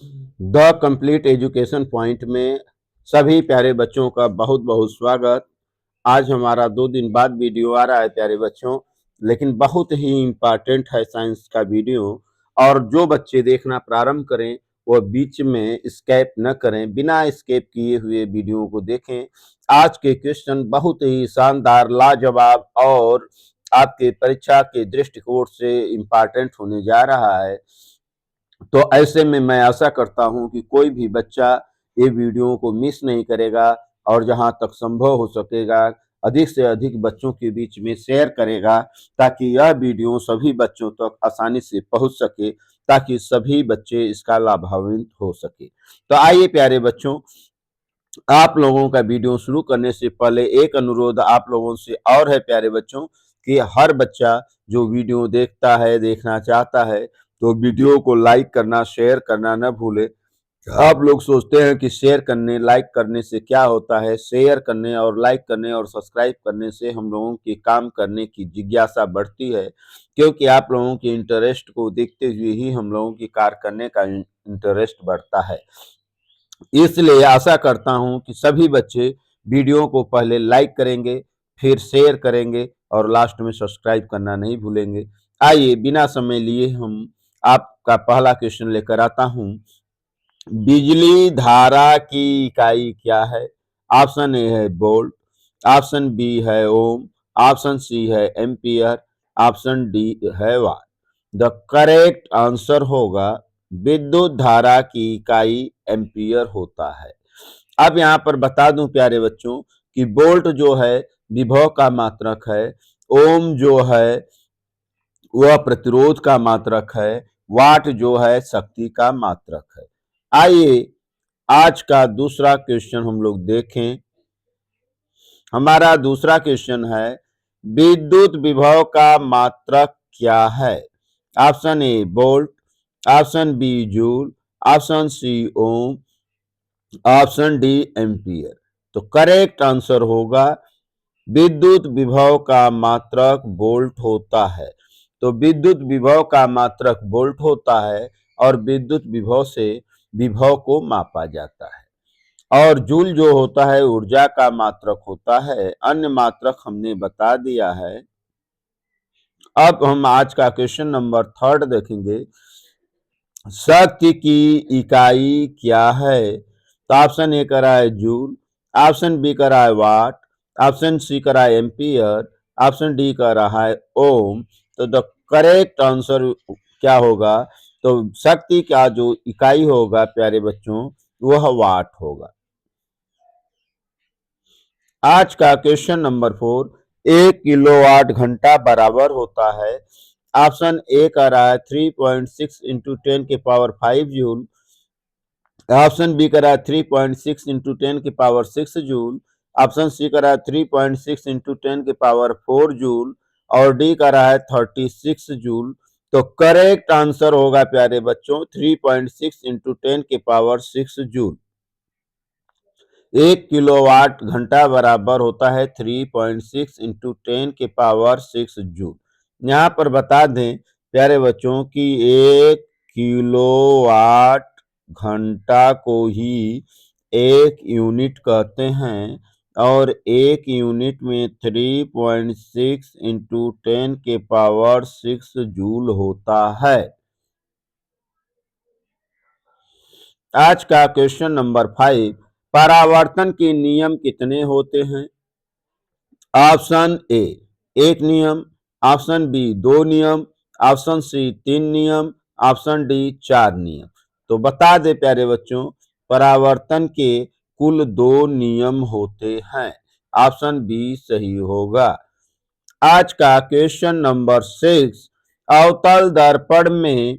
The complete education point में सभी प्यारे बच्चों का बहुत बहुत स्वागत। आज हमारा 2 दिन बाद वीडियो आ रहा है प्यारे बच्चों, लेकिन बहुत ही इम्पोर्टेंट है साइंस का वीडियो। और जो बच्चे देखना प्रारंभ करें वो बीच में स्किप न करें, बिना स्किप किए हुए वीडियो को देखें। आज के क्वेश्चन बहुत ही शानदार, लाजवाब और आपके परीक्षा के दृष्टिकोण से इम्पोर्टेंट होने जा रहा है। तो ऐसे में मैं आशा करता हूं कि कोई भी बच्चा ये वीडियो को मिस नहीं करेगा और जहां तक संभव हो सकेगा अधिक से अधिक बच्चों के बीच में शेयर करेगा, ताकि यह वीडियो सभी बच्चों तक आसानी से पहुंच सके, ताकि सभी बच्चे इसका लाभान्वित हो सके। तो आइए प्यारे बच्चों, आप लोगों का वीडियो शुरू करने से पहले एक अनुरोध आप लोगों से और है प्यारे बच्चों, कि हर बच्चा जो वीडियो देखता है, देखना चाहता है, तो वीडियो को लाइक करना, शेयर करना न भूले। आप लोग सोचते हैं कि शेयर करने, लाइक करने से क्या होता है। शेयर करने और लाइक करने और सब्सक्राइब करने से हम लोगों के काम करने की जिज्ञासा बढ़ती है, क्योंकि आप लोगों के इंटरेस्ट को देखते हुए ही हम लोगों की कार्य करने का इंटरेस्ट बढ़ता है। इसलिए आशा करता हूं कि सभी बच्चे वीडियो को पहले लाइक करेंगे, फिर शेयर करेंगे और लास्ट में सब्सक्राइब करना नहीं भूलेंगे। आइए बिना समय लिए हम आपका पहला क्वेश्चन लेकर आता हूं। बिजली धारा की इकाई क्या है? ऑप्शन ए है वोल्ट, ऑप्शन बी है ओम, ऑप्शन सी है एम्पियर, ऑप्शन डी है वाट। द करेक्ट आंसर होगा विद्युत धारा की इकाई एम्पियर होता है। अब यहाँ पर बता दूं प्यारे बच्चों कि वोल्ट जो है विभव का मात्रक है, ओम जो है वह प्रतिरोध का मात्रक है, वाट जो है शक्ति का मात्रक है। आइए आज का दूसरा क्वेश्चन हम लोग देखें। हमारा दूसरा क्वेश्चन है, विद्युत विभव का मात्रक क्या है? Option A volt, option B joule, option C ohm, option D ampere. तो करेक्ट आंसर होगा विद्युत विभव का मात्रक वोल्ट होता है। तो विद्युत विभव का मात्रक वोल्ट होता है और विद्युत विभव से विभव को मापा जाता है। और जूल जो होता है ऊर्जा का मात्रक होता है। अन्य मात्रक हमने बता दिया है। अब हम आज का क्वेश्चन नंबर 3 देखेंगे। शक्ति की इकाई क्या है? तो ऑप्शन ए करा है जूल, ऑप्शन बी करा है वाट, ऑप्शन सी करा है एम्पियर, ऑप्शन डी कर रहा है ओम। तो द करेक्ट आंसर क्या होगा? तो शक्ति का जो इकाई होगा प्यारे बच्चों, वह वाट होगा। आज का क्वेश्चन नंबर 4, 1 किलोवाट घंटा बराबर होता है। ऑप्शन ए का रहा है 3.6 इंटू 10 के पावर 5 जूल, ऑप्शन बी का रहा है 3.6 इंटू 10 के पावर 6 जूल, ऑप्शन सी का रहा है 3.6 इंटू 10 के पावर 4 जूल और डी का रहा है 36 जूल। तो करेक्ट आंसर होगा प्यारे बच्चों 3.6 इंटू 10 के पावर 6 जूल। 1 किलोवाट घंटा बराबर होता है 3.6 इंटू 10 के पावर 6 जूल। यहाँ पर बता दें प्यारे बच्चों कि 1 किलोवाट घंटा को ही 1 यूनिट कहते हैं और 1 यूनिट में 3.6 इंटू 10 के पावर 6 जूल होता है। आज का क्वेश्चन नंबर 5, परावर्तन के नियम कितने होते हैं? ऑप्शन ए 1 नियम, ऑप्शन बी 2 नियम, ऑप्शन सी 3 नियम, ऑप्शन डी 4 नियम। तो बता दे प्यारे बच्चों, परावर्तन के कुल 2 नियम होते हैं। ऑप्शन बी सही होगा। आज का क्वेश्चन नंबर 6, अवतल दर्पण में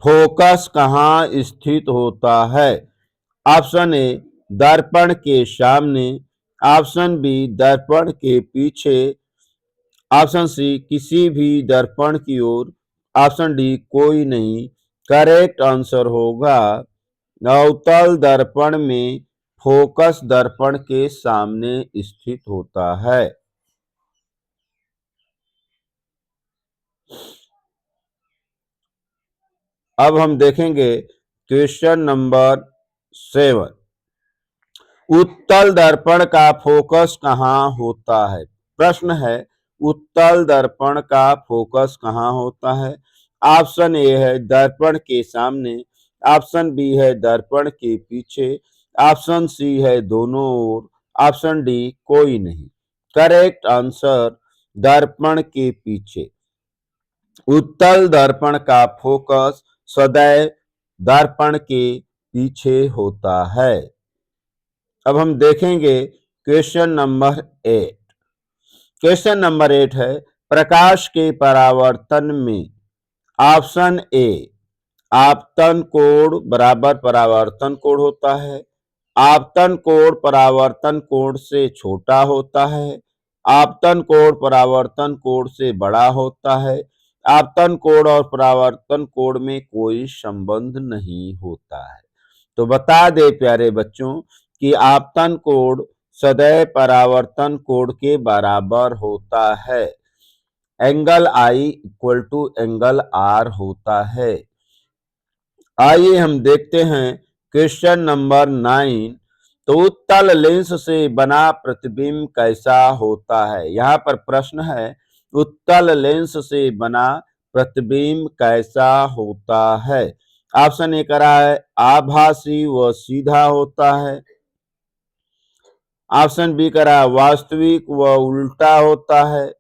फोकस कहाँ स्थित होता है? ऑप्शन ए दर्पण के सामने, ऑप्शन बी दर्पण के पीछे, ऑप्शन सी किसी भी दर्पण की ओर, ऑप्शन डी कोई नहीं। करेक्ट आंसर होगा अवतल दर्पण में फोकस दर्पण के सामने स्थित होता है। अब हम देखेंगे क्वेश्चन नंबर 7। उत्तल दर्पण का फोकस कहाँ होता है? प्रश्न है, उत्तल दर्पण का फोकस कहाँ होता है? ऑप्शन ए है दर्पण के सामने, ऑप्शन बी है दर्पण के पीछे, ऑप्शन सी है दोनों ओर, ऑप्शन डी कोई नहीं। करेक्ट आंसर दर्पण के पीछे। उत्तल दर्पण का फोकस सदैव दर्पण के पीछे होता है। अब हम देखेंगे क्वेश्चन नंबर 8। क्वेश्चन नंबर 8 है, प्रकाश के परावर्तन में ऑप्शन ए आपतन कोण बराबर परावर्तन कोण होता है, आपतन कोण परावर्तन कोण से छोटा होता है, आपतन कोण परावर्तन कोण से बड़ा होता है, आपतन कोण और परावर्तन कोण में कोई संबंध नहीं होता है। तो बता दे प्यारे बच्चों कि आपतन कोण सदैव परावर्तन कोण के बराबर होता है। Angle I equal to angle R होता है। आइए हम देखते हैं क्वेश्चन नंबर 9। तो उत्तल लेंस से बना प्रतिबिंब कैसा होता है? यहाँ पर प्रश्न है, उत्तल लेंस से बना प्रतिबिंब कैसा होता है? ऑप्शन ए करा है आभासी व सीधा होता है, ऑप्शन बी करा है वास्तविक व उल्टा होता है,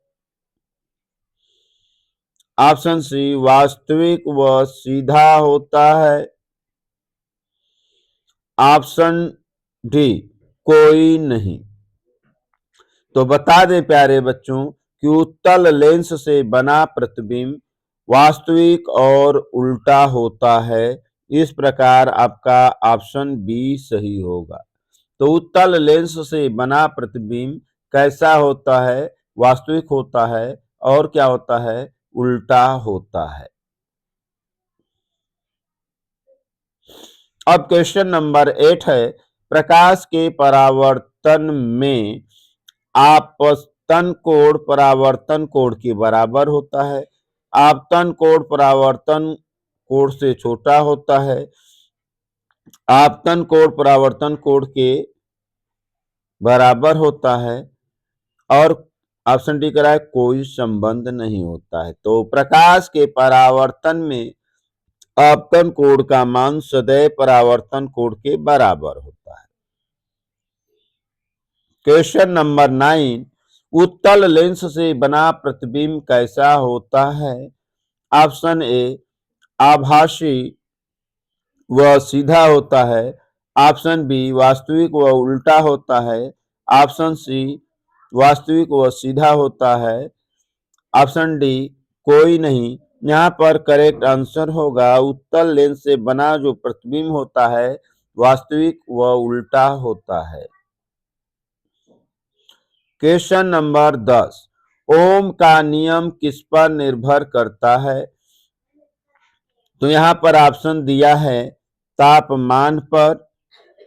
ऑप्शन सी वास्तविक व सीधा होता है, ऑप्शन डी कोई नहीं। तो बता दें प्यारे बच्चों कि उत्तल लेंस से बना प्रतिबिंब वास्तविक और उल्टा होता है। इस प्रकार आपका ऑप्शन बी सही होगा। तो उत्तल लेंस से बना प्रतिबिंब कैसा होता है? वास्तविक होता है और क्या होता है? उल्टा होता है। अब क्वेश्चन नंबर 8 है, प्रकाश के परावर्तन में आपतन कोण परावर्तन कोण के बराबर होता है, आपतन कोण परावर्तन कोण से छोटा होता है, आपतन कोण परावर्तन कोण के बराबर होता है और ऑप्शन डी करा है कोई संबंध नहीं होता है। तो प्रकाश के परावर्तन में आपतन कोण का मान सदैव परावर्तन कोण के बराबर होता है। क्वेश्चन नंबर 9, उत्तल लेंस से बना प्रतिबिंब कैसा होता है? ऑप्शन ए आभासी व सीधा होता है, ऑप्शन बी वास्तविक व उल्टा होता है, ऑप्शन सी वास्तविक व सीधा होता है, ऑप्शन डी कोई नहीं। यहाँ पर करेक्ट आंसर होगा उत्तल लेंस से बना जो प्रतिबिंब होता है वास्तविक व उल्टा होता है। क्वेश्चन नंबर 10, ओम का नियम किस पर निर्भर करता है? तो यहाँ पर ऑप्शन दिया है तापमान पर,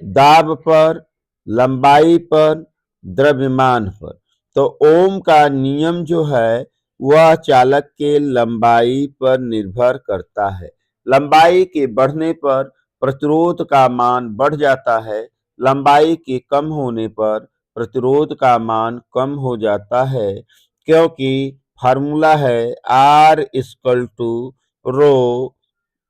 दाब पर, लंबाई पर, द्रव्यमान पर। तो ओम का नियम जो है वह चालक के लंबाई पर निर्भर करता है। लंबाई के बढ़ने पर प्रतिरोध का मान बढ़ जाता है, लंबाई के कम होने पर प्रतिरोध का मान कम हो जाता है, क्योंकि फार्मूला है R equal to rho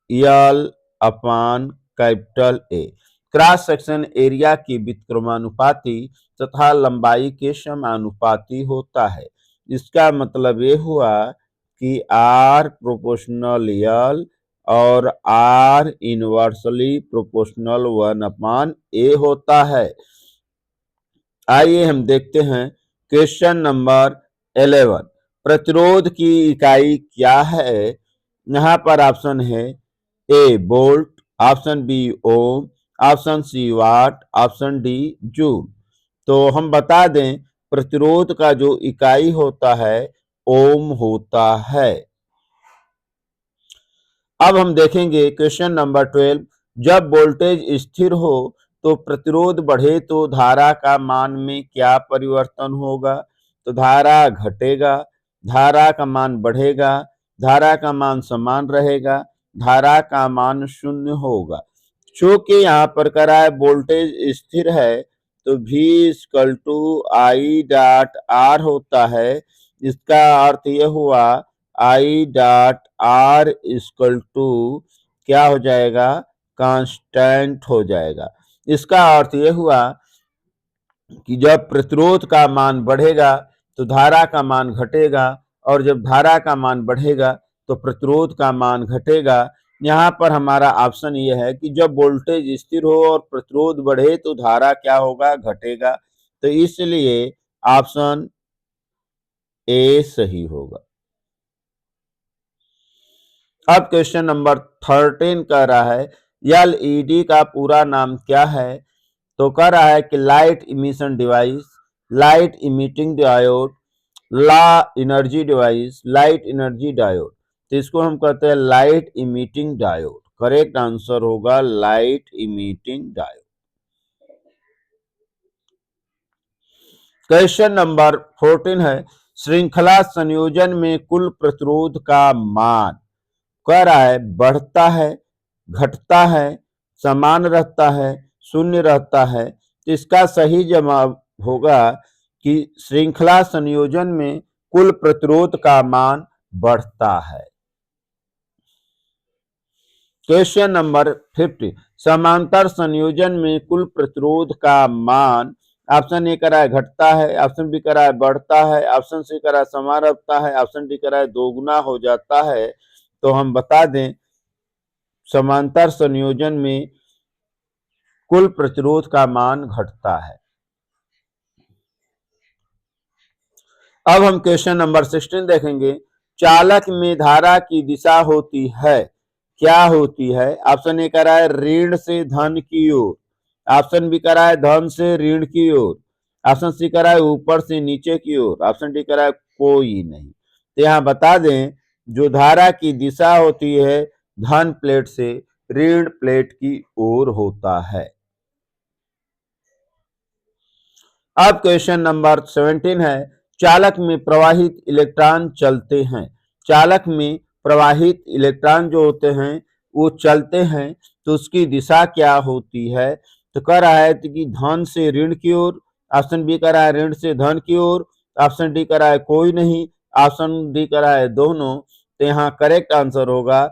L upon capital A. Cross section area की व्युत्क्रमानुपाती तथा लंबाई के समानुपाती होता है। इसका मतलब ये हुआ कि R प्रोपोर्शनल यल और R इनवर्सली प्रोपोर्शनल 1/A होता है। आइए हम देखते हैं क्वेश्चन नंबर 11, प्रतिरोध की इकाई क्या है? यहाँ पर ऑप्शन है ए वोल्ट, ऑप्शन बी ओम, ऑप्शन सी वाट, ऑप्शन डी जूल। तो हम बता दें प्रतिरोध का जो इकाई होता है ओम होता है। अब हम देखेंगे क्वेश्चन नंबर 12, जब वोल्टेज स्थिर हो तो प्रतिरोध बढ़े तो धारा का मान में क्या परिवर्तन होगा? तो धारा घटेगा, धारा का मान बढ़ेगा, धारा का मान समान रहेगा, धारा का मान शून्य होगा। चूंकि यहाँ पर करा है वोल्टेज स्थिर है तो V equal to I dot R होता है। इसका अर्थ यह हुआ I dot R equal to क्या हो जाएगा, कांस्टेंट हो जाएगा। इसका अर्थ यह हुआ कि जब प्रतिरोध का मान बढ़ेगा तो धारा का मान घटेगा, और जब धारा का मान बढ़ेगा तो प्रतिरोध का मान घटेगा। यहाँ पर हमारा ऑप्शन ये है कि जब वोल्टेज स्थिर हो और प्रतिरोध बढ़े तो धारा क्या होगा, घटेगा। तो इसलिए ऑप्शन ए सही होगा। अब क्वेश्चन नंबर 13 कह रहा है एलईडी का पूरा नाम क्या है। तो कह रहा है कि light emission device, light emitting diode, ला energy device, light energy diode. तो इसको हम कहते हैं light emitting diode. Correct answer होगा light emitting diode. Question number 14 है श्रृंखला संयोजन में कुल प्रतिरोध का मान। कह रहा है बढ़ता है, घटता है, समान रहता है, शून्य रहता है। तो इसका सही जवाब होगा कि श्रृंखला संयोजन में कुल प्रतिरोध का मान बढ़ता है। क्वेश्चन नंबर 50 समांतर संयोजन में कुल प्रतिरोध का मान। ऑप्शन ए करा है घटता है, ऑप्शन बी करा है बढ़ता है, ऑप्शन सी करा है समान रहता है, ऑप्शन डी करा है दोगुना हो जाता है। तो हम बता दें समांतर संयोजन में कुल प्रतिरोध का मान घटता है। अब हम क्वेश्चन नंबर 16 देखेंगे चालक में धारा की दिशा होती है, क्या होती है। ऑप्शन ए कह रहा है ऋण से धन की ओर, ऑप्शन बी कह रहा है धन से ऋण की ओर, ऑप्शन सी कह रहा है ऊपर से नीचे की ओर, ऑप्शन डी कह रहा है कोई नहीं। तो यहाँ बता दें जो धारा की दिशा होती है धन प्लेट से ऋण प्लेट की ओर होता है। अब क्वेश्चन नंबर 17 है चालक में प्रवाहित इलेक्ट्रॉन चलते हैं। चालक में प्रवाहित इलेक्ट्रॉन जो होते हैं वो चलते हैं तो उसकी दिशा क्या होती है। तो कह रहा है कि धन से ऋण की ओर, ऑप्शन बी कह रहा है ऋण से धन की ओर, ऑप्शन डी कह रहा है कोई नहीं, ऑप्शन डी कह रहा है दोनों। तो यहाँ करेक्ट आंसर होगा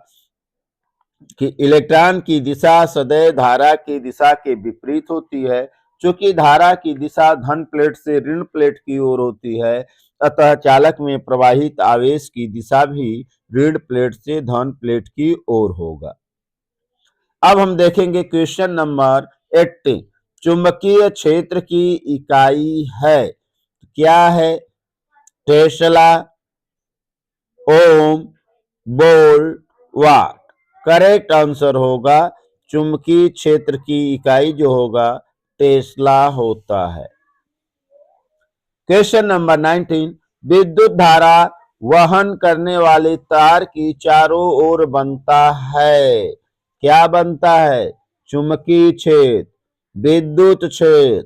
कि इलेक्ट्रॉन की दिशा सदैव धारा की दिशा के विपरीत होती है। चूंकि धारा की दिशा धन प्लेट से ऋण प्लेट की ओर होती है अतः चालक में प्रवाहित आवेश की दिशा भी ऋण प्लेट से धन प्लेट की ओर होगा। अब हम देखेंगे क्वेश्चन नंबर 80 चुंबकीय क्षेत्र की इकाई है, क्या है। टेस्ला, ओम, वोल्ट, वाट। करेक्ट आंसर होगा चुंबकीय क्षेत्र की इकाई जो होगा टेस्ला होता है। क्वेश्चन नंबर 19 विद्युत धारा वहन करने वाले तार की चारों ओर बनता है, क्या बनता है। चुंबकीय क्षेत्र, विद्युत क्षेत्र,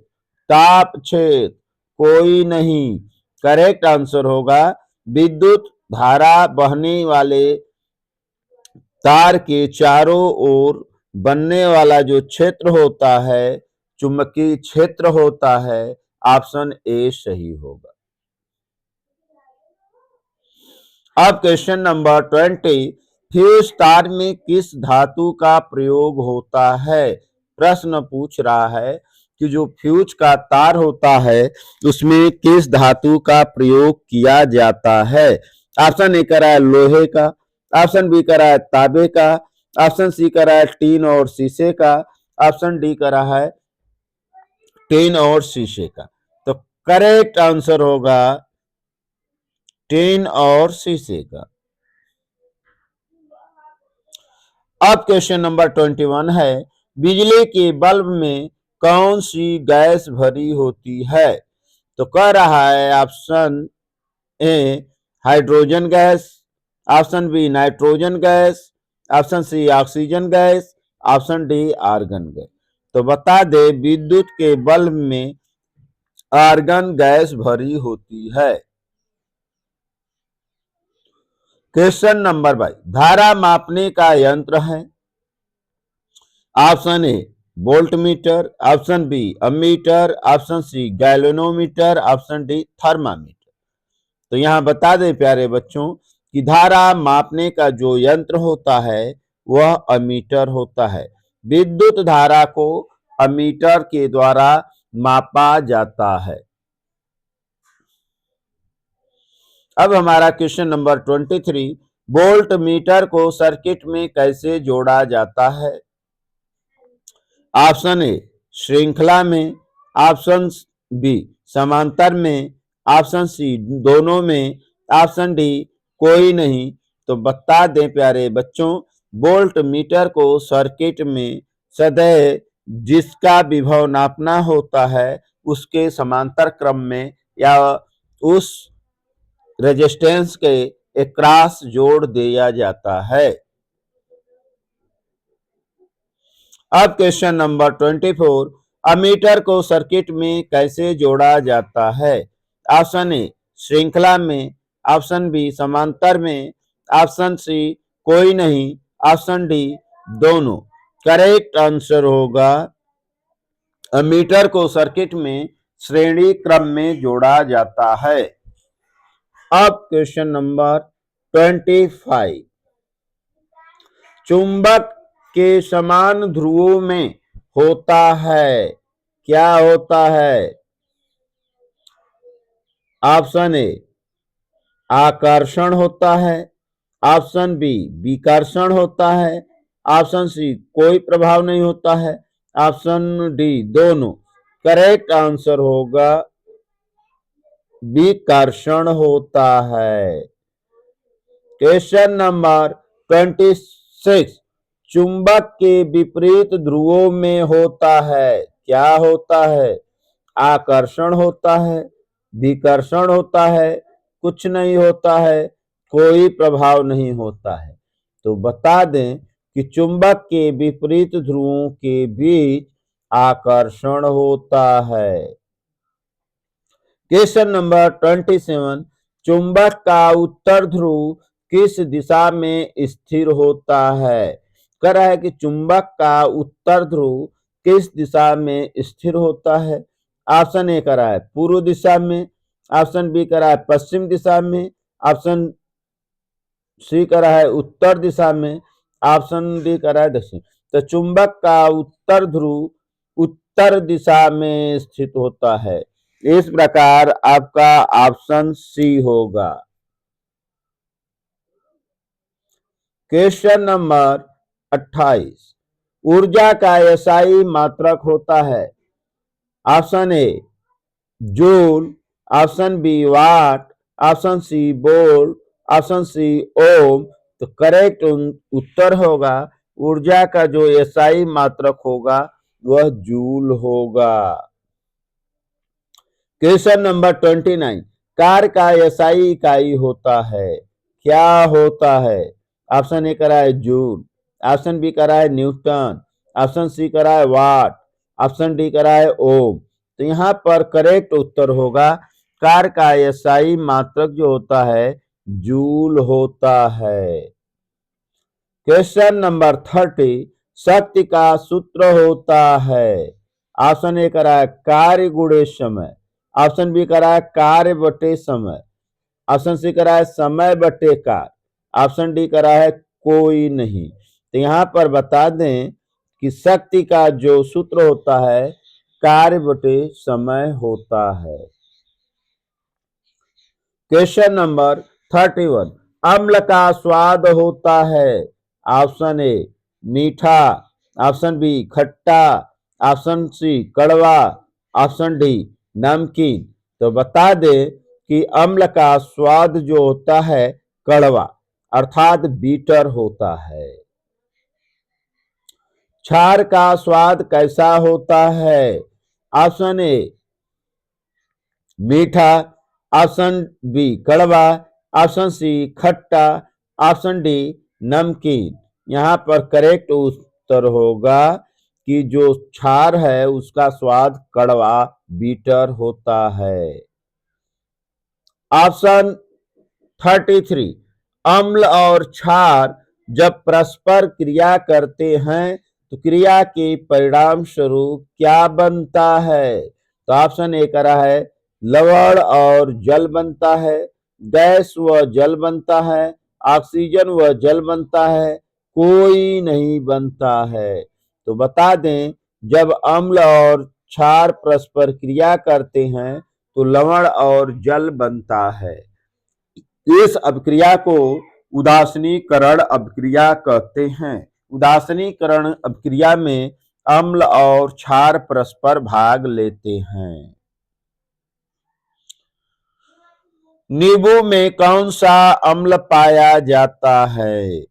ताप क्षेत्र, कोई नहीं। करेक्ट आंसर होगा विद्युत धारा बहने वाले तार के चारों ओर बनने वाला जो क्षेत्र होता है चुंबकीय क्षेत्र होता है। ऑप्शन ए सही होगा। अब क्वेश्चन नंबर 20 फ्यूज तार में किस धातु का प्रयोग होता है। प्रश्न पूछ रहा है कि जो फ्यूज का तार होता है उसमें किस धातु का प्रयोग किया जाता है। ऑप्शन ए कह रहा है लोहे का, ऑप्शन बी कह रहा है तांबे का, ऑप्शन सी कह रहा है टीन और शीशे का, ऑप्शन डी कह रहा है टीन और शीशे का। तो करेक्ट आंसर होगा टीन और शीशे का। अब क्वेश्चन नंबर 21 है बिजली के बल्ब में कौन सी गैस भरी होती है। तो कह रहा है option A hydrogen gas, option B nitrogen gas, option C oxygen gas, option D argon gas. तो बता दे विद्युत के बल्ब में आर्गन गैस भरी होती है। क्वेश्चन नंबर 22, धारा मापने का यंत्र है। Option A volt meter, option B ammeter, option C galvanometer, option D thermometer. तो यहां बता दें प्यारे बच्चों कि धारा मापने का जो यंत्र होता है वह अमीटर होता है। विद्युत धारा को अमीटर के द्वारा मापा जाता है। अब हमारा क्वेश्चन नंबर 23, वोल्ट मीटर को सर्किट में कैसे जोड़ा जाता है। ऑप्शन ए श्रृंखला में, ऑप्शन बी समांतर में, ऑप्शन सी दोनों में, ऑप्शन डी कोई नहीं। तो बता दें प्यारे बच्चों, वोल्ट मीटर को सर्किट में सदैव जिसका विभव नापना होता है उसके समांतर क्रम में या उस रेजिस्टेंस के अक्रॉस जोड़ दिया जाता है। अब क्वेश्चन नंबर 24, अमीटर को सर्किट में कैसे जोड़ा जाता है। ऑप्शन ए श्रृंखला में, ऑप्शन बी समांतर में, ऑप्शन सी कोई नहीं, ऑप्शन डी दोनों। करेक्ट आंसर होगा अमीटर को सर्किट में श्रेणी क्रम में जोड़ा जाता है। अब क्वेश्चन नंबर 25, चुंबक के समान ध्रुवों में होता है, क्या होता है। ऑप्शन ए आकर्षण होता है, ऑप्शन बी विकर्षण होता है, ऑप्शन सी कोई प्रभाव नहीं होता है, ऑप्शन डी दोनों। करेक्ट आंसर होगा विकर्षण होता है। क्वेश्चन नंबर 26, चुंबक के विपरीत ध्रुवों में होता है, क्या होता है। आकर्षण होता है, विकर्षण होता है, कुछ नहीं होता है, कोई प्रभाव नहीं होता है। तो बता दें कि चुंबक के विपरीत ध्रुवों के बीच आकर्षण होता है। क्वेश्चन नंबर 27, चुंबक का उत्तर ध्रुव किस दिशा में स्थिर होता है। कह रहा है कि चुंबक का उत्तर ध्रुव किस दिशा में स्थिर होता है। ऑप्शन ए कह रहा है पूर्व दिशा में, ऑप्शन बी कह रहा है पश्चिम दिशा में, ऑप्शन सी कह रहा है उत्तर दिशा में, ऑप्शन डी कह रहा है दक्षिण। तो चुंबक का उत्तर ध्रुव उत्तर दिशा में स्थित होता है। इस प्रकार आपका ऑप्शन सी होगा। क्वेश्चन नंबर 28, ऊर्जा का एसआई मात्रक होता है। Option A joule, option B watt, option C volt, option C ohm. तो करेक्ट उत्तर होगा ऊर्जा का जो एसआई मात्रक होगा वह जूल होगा। क्वेश्चन नंबर 29, कार का एसआई इकाई होता है, क्या होता है। ऑप्शन ए करा है जूल, ऑप्शन बी करा है न्यूटन, ऑप्शन सी करा है वाट, ऑप्शन डी करा है ओम। तो यहाँ पर करेक्ट उत्तर होगा कार का एसआई मात्रक जो होता है जूल होता है। क्वेश्चन नंबर 30, शक्ति का सूत्र होता है। ऑप्शन ए करा है कार्य गुणे समय, ऑप्शन बी करा है कार्य बटे समय, ऑप्शन सी करा है समय बटे कार्य, ऑप्शन डी करा है कोई नहीं। तो यहाँ पर बता दें कि शक्ति का जो सूत्र होता है कार्य बटे समय होता है। क्वेश्चन नंबर 31, अम्ल का स्वाद होता है। ऑप्शन ए मीठा, ऑप्शन बी खट्टा, ऑप्शन सी कड़वा, ऑप्शन डी नमकीन। तो बता दें कि अम्ल का स्वाद जो होता है कड़वा अर्थात बीटर होता है। क्षार का स्वाद कैसा होता है। ऑप्शन ए मीठा, ऑप्शन बी कड़वा, ऑप्शन सी खट्टा, ऑप्शन डी नमकीन। यहाँ पर करेक्ट उत्तर होगा कि जो क्षार है उसका स्वाद कड़वा बीटर होता है। ऑप्शन 33, अम्ल और क्षार जब परस्पर क्रिया करते हैं तो क्रिया के परिणाम स्वरूप क्या बनता है? तो ऑप्शन ए कह रहा है लवण और जल बनता है, गैस व जल बनता है, ऑक्सीजन व जल बनता है, कोई नहीं बनता है। तो बता दें जब अम्ल और क्षार परस्पर क्रिया करते हैं तो लवण और जल बनता है। इस अभिक्रिया को उदासीनीकरण अभिक्रिया कहते हैं। उदासीनीकरण अभिक्रिया में अम्ल और क्षार परस्पर भाग लेते हैं। नींबू में कौन सा अम्ल पाया जाता है?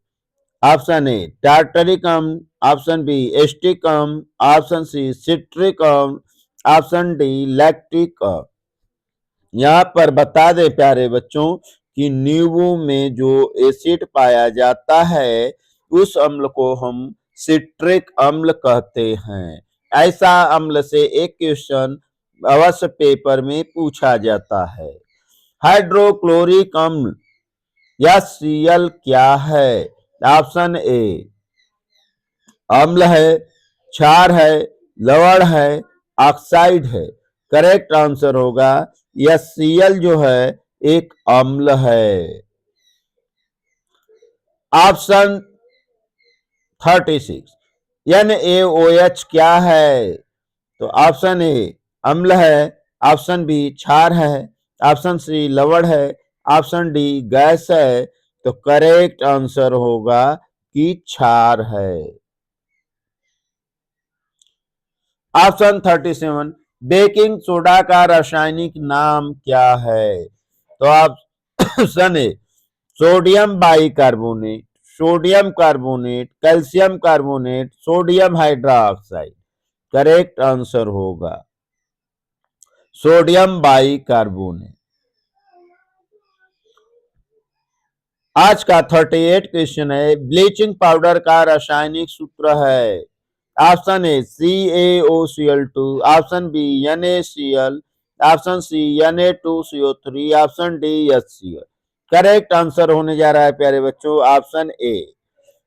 ऑप्शन ए टार्टरिक अम्ल, ऑप्शन बी एस्टिक अम्ल, ऑप्शन सी सिट्रिक अम्ल, ऑप्शन डी लैक्टिक अम्ल। यहाँ पर बता दें प्यारे बच्चों कि नींबू में जो एसिड पाया जाता है उस अम्ल को हम सिट्रिक अम्ल कहते हैं। ऐसा अम्ल से एक क्वेश्चन अवश्य पेपर में पूछा जाता है। हाइड्रोक्लोरिक अम्ल या Cl क्या है? ऑप्शन ए अम्ल है, क्षार है, लवण है, ऑक्साइड है। करेक्ट आंसर होगा यह Cl जो है एक अम्ल है। ऑप्शन 36 NaOH क्या है? तो ऑप्शन ए अम्ल है, ऑप्शन बी क्षार है, ऑप्शन सी लवण है, ऑप्शन डी गैस है। तो करेक्ट आंसर होगा कि क्षार है। ऑप्शन 37 बेकिंग सोडा का रासायनिक नाम क्या है? तो option A sodium bicarbonate, sodium carbonate, calcium carbonate, sodium hydroxide. Correct answer होगा सोडियम बाइकार्बोनेट। आज का 38 क्वेश्चन है ब्लीचिंग पाउडर का रासायनिक सूत्र है। Option A CaOCl2, option B NaCl, option C Na2CO3, option D HCl। Correct answer होने जा रहा है प्यारे बच्चों ऑप्शन ए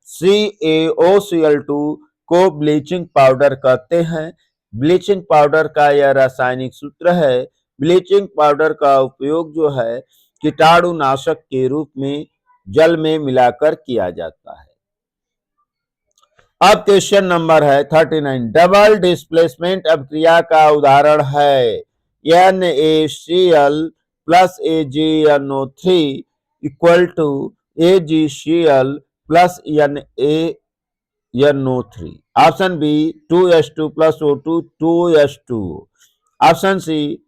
CaOCl2 को ब्लीचिंग पाउडर कहते हैं। ब्लीचिंग पाउडर का यह रासायनिक सूत्र है। ब्लीचिंग पाउडर का उपयोग जो है कीटाणुनाशक के रूप में जल में मिलाकर किया जाता है। अब क्वेश्चन नंबर है 39 डबल डिस्प्लेसमेंट अभिक्रिया का उदाहरण है NaCl plus AgNO3 equal to AgCl plus NaNO3। Option B 2H2 plus O2 2H2। Option C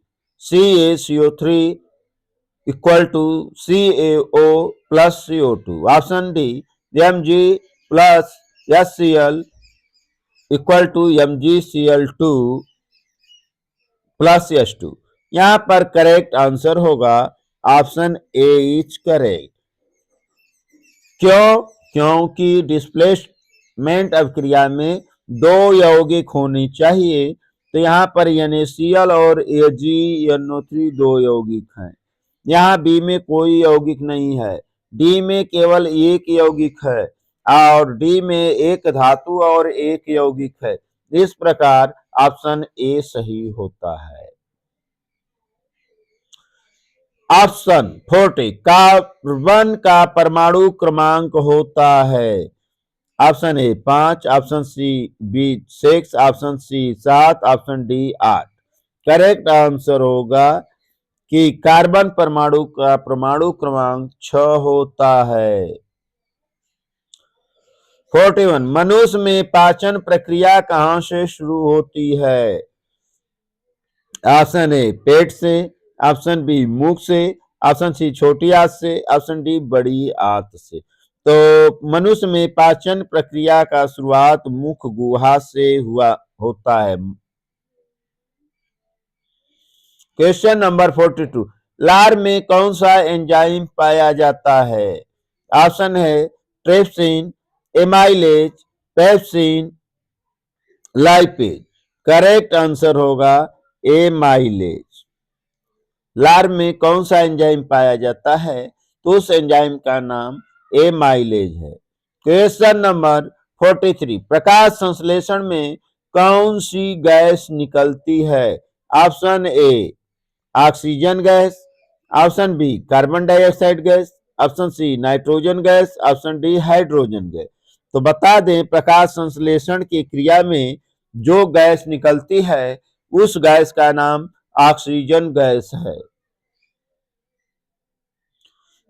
CaCO3 equal to CaO plus CO2। Option D Mg plus HCl equal to MgCl2 plus H2। यहां पर correct answer होगा option A is correct. क्यों? क्योंकि displacement अभिक्रिया में दो यौगिक होनी चाहिए। तो यहाँ पर NaCl और AgNO3 दो यौगिक हैं। यहाँ बी में कोई यौगिक नहीं है, डी में केवल एक यौगिक है और डी में एक धातु और एक यौगिक है। इस प्रकार ऑप्शन ए सही होता है। ऑप्शन 40 कार्बन का परमाणु क्रमांक होता है। Option A 5, option C B 6, option C 7, option D 8। Correct answer होगा कि कार्बन परमाणु का परमाणु क्रमांक 6 होता है। 41 मनुष्य में पाचन प्रक्रिया कहां से शुरू होती है? ऑप्शन ए पेट से, ऑप्शन बी मुख से, ऑप्शन सी छोटी आंत से, ऑप्शन डी बड़ी आंत से। तो मनुष्य में पाचन प्रक्रिया का शुरुआत मुख गुहा से हुआ होता है। क्वेश्चन नंबर 42 लार में कौन सा एंजाइम पाया जाता है? ऑप्शन है trypsin, amylase, pepsin, lipase. Correct answer होगा एमाइलेज। लार में कौन सा एंजाइम पाया जाता है? तो उस एंजाइम का नाम माइलेज है। क्वेश्चन नंबर 43, प्रकाश संश्लेषण में कौन सी गैस निकलती है? Option A oxygen gas, option B carbon dioxide gas, option C nitrogen gas, option D hydrogen gas. तो बता दें, प्रकाश संश्लेषण की क्रिया में जो गैस निकलती है उस गैस का नाम ऑक्सीजन गैस है।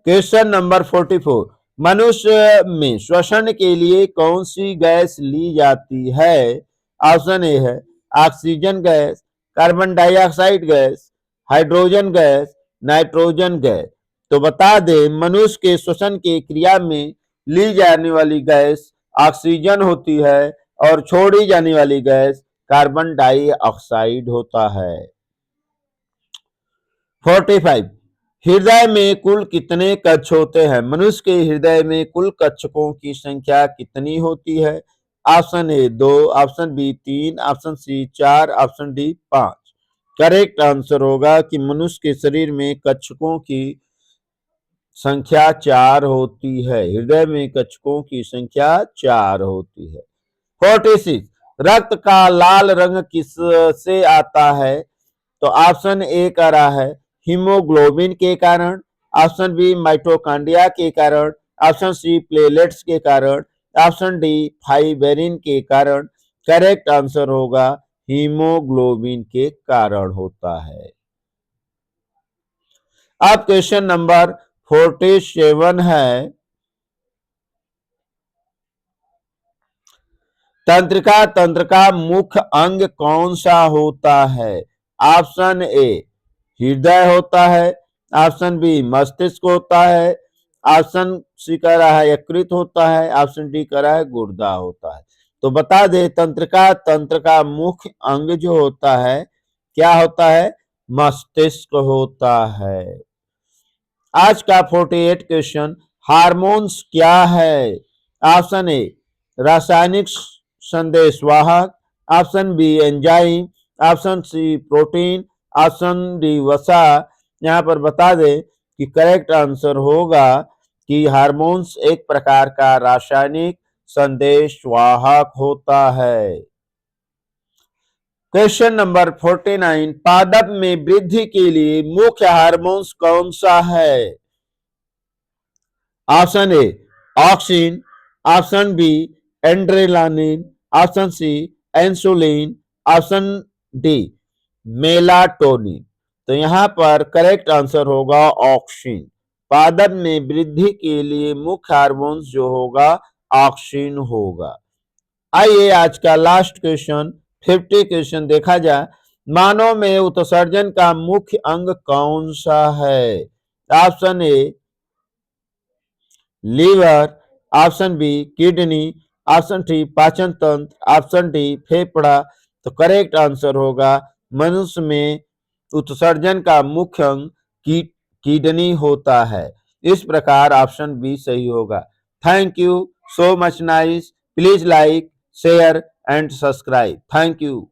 क्वेश्चन नंबर 44, मनुष्य में श्वसन के लिए कौन सी गैस ली जाती है? ऑप्शन ए है oxygen gas, carbon dioxide gas, hydrogen gas, nitrogen gas. तो बता दें, मनुष्य के श्वसन की क्रिया में ली जाने वाली गैस ऑक्सीजन होती है और छोड़ी जाने वाली गैस कार्बन डाइऑक्साइड होता है। 45, हृदय में कुल कितने कक्ष होते हैं? मनुष्य के हृदय में कुल कक्षकों की संख्या कितनी होती है? Option A 2, option B 3, option C 4, option D 5। Correct answer होगा कि मनुष्य के शरीर में कक्षकों की संख्या 4 होती है। हृदय में कक्षकों की संख्या 4 होती है। 46, रक्त का लाल रंग किससे आता है? तो ऑप्शन ए कह रहा है हीमोग्लोबिन के कारण, ऑप्शन बी माइटोकॉन्ड्रिया के कारण, ऑप्शन सी प्लेलेट्स के कारण, ऑप्शन डी फाइब्रिन के कारण। करेक्ट आंसर होगा हीमोग्लोबिन के कारण होता है। अब क्वेश्चन नंबर 47 है, तंत्रिका तंत्र का मुख्य अंग कौन सा होता है? ऑप्शन ए हृदय होता है, ऑप्शन बी मस्तिष्क होता है, ऑप्शन सी कह रहा है यकृत होता है, ऑप्शन डी कह रहा है गुर्दा होता है। तो बता दे, तंत्रिका तंत्र का मुख्य अंग जो होता है क्या होता है? मस्तिष्क होता है। आज का 48 क्वेश्चन, हार्मोन्स क्या है? ऑप्शन ए रासायनिक संदेशवाहक, option B enzyme, option C protein, option D वसा। यहाँ पर बता दें कि करेक्ट आंसर होगा कि हार्मोन्स एक प्रकार का रासायनिक संदेशवाहक होता है। क्वेश्चन नंबर 49, पादप में वृद्धि के लिए मुख्य हार्मोन्स कौन सा है? Option A auxin, option B एंड्रेलानिन, option C insulin, option D melatonin. तो यहां पर करेक्ट आंसर होगा ऑक्सिन। पादप में वृद्धि के लिए मुख्य हार्मोन्स जो होगा ऑक्सिन होगा। आइए आज का लास्ट क्वेश्चन 50 क्वेश्चन देखा जाए। मानव में उत्सर्जन का मुख्य अंग कौन सा है? Option A liver, option B kidney, option C पाचन तंत्र, ऑप्शन डी फेफड़ा। तो करेक्ट आंसर होगा मनुष्य में उत्सर्जन का मुख्य अंग किडनी होता है। इस प्रकार ऑप्शन बी सही होगा। Thank you so much nice. Please like, share and subscribe. Thank you.